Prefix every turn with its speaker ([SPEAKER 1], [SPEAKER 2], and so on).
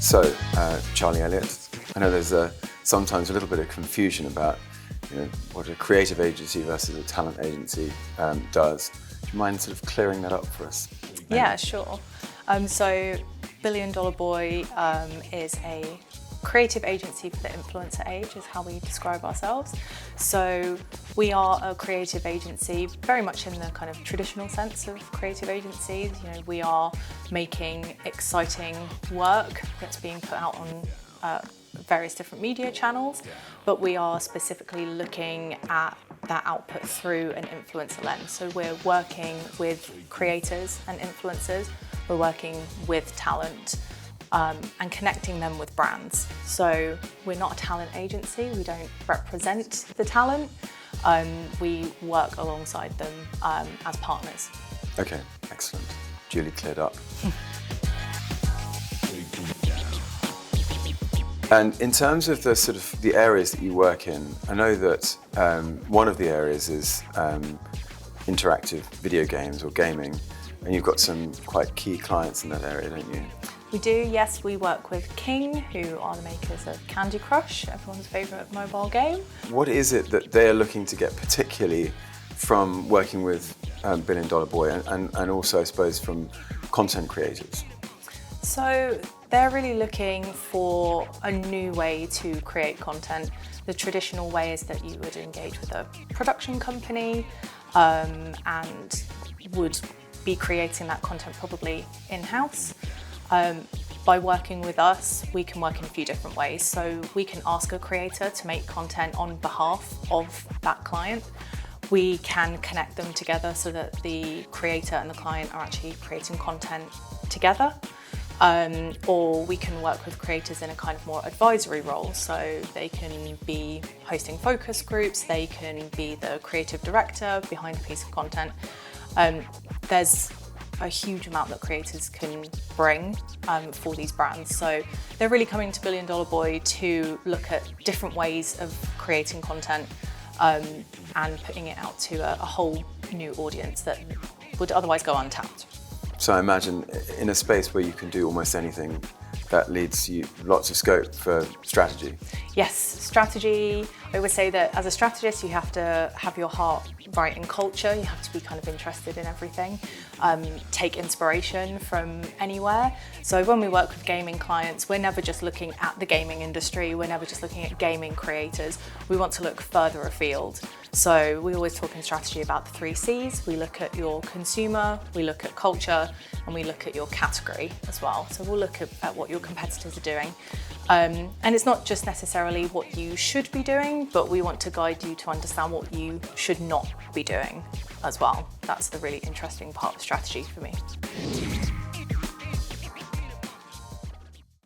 [SPEAKER 1] So, Charlie Elliott, I know there's sometimes a little bit of confusion about what a creative agency versus a talent agency does. Do you mind sort of clearing that up for us?
[SPEAKER 2] Yeah, sure. So Billion Dollar Boy is a creative agency for the influencer age, is how we describe ourselves. So we are a creative agency, very much in the kind of traditional sense of creative agencies. We are making exciting work that's being put out on various different media channels, but we are specifically looking at that output through an influencer lens. So we're working with creators and influencers, we're working with talent, and connecting them with brands. So we're not a talent agency, we don't represent the talent, we work alongside them as partners.
[SPEAKER 1] Okay, excellent. Duly cleared up. And in terms of the areas that you work in, I know that one of the areas is interactive video games or gaming, and you've got some quite key clients in that area, don't you?
[SPEAKER 2] We do, yes. We work with King, who are the makers of Candy Crush, everyone's favourite mobile game.
[SPEAKER 1] What is it that they're looking to get particularly from working with Billion Dollar Boy and also, I suppose, from content creators?
[SPEAKER 2] So they're really looking for a new way to create content. The traditional way is that you would engage with a production company and would be creating that content probably in-house. By working with us, we can work in a few different ways. So we can ask a creator to make content on behalf of that client. We can connect them together so that the creator and the client are actually creating content together. Or we can work with creators in a kind of more advisory role. So they can be hosting focus groups, they can be the creative director behind a piece of content. There's a huge amount that creators can bring for these brands. So they're really coming to Billion Dollar Boy to look at different ways of creating content and putting it out to a whole new audience that would otherwise go untapped.
[SPEAKER 1] So I imagine in a space where you can do almost anything, that leads you lots of scope for strategy.
[SPEAKER 2] Yes, strategy. I would say that as a strategist, you have to have your heart right in culture. You have to be kind of interested in everything. Take inspiration from anywhere. So when we work with gaming clients, we're never just looking at the gaming industry. We're never just looking at gaming creators. We want to look further afield. So we always talk in strategy about the 3 C's. We look at your consumer, we look at culture, and we look at your category as well. So we'll look at what your competitors are doing. And it's not just necessarily what you should be doing, but we want to guide you to understand what you should not be doing as well. That's the really interesting part of strategy for me.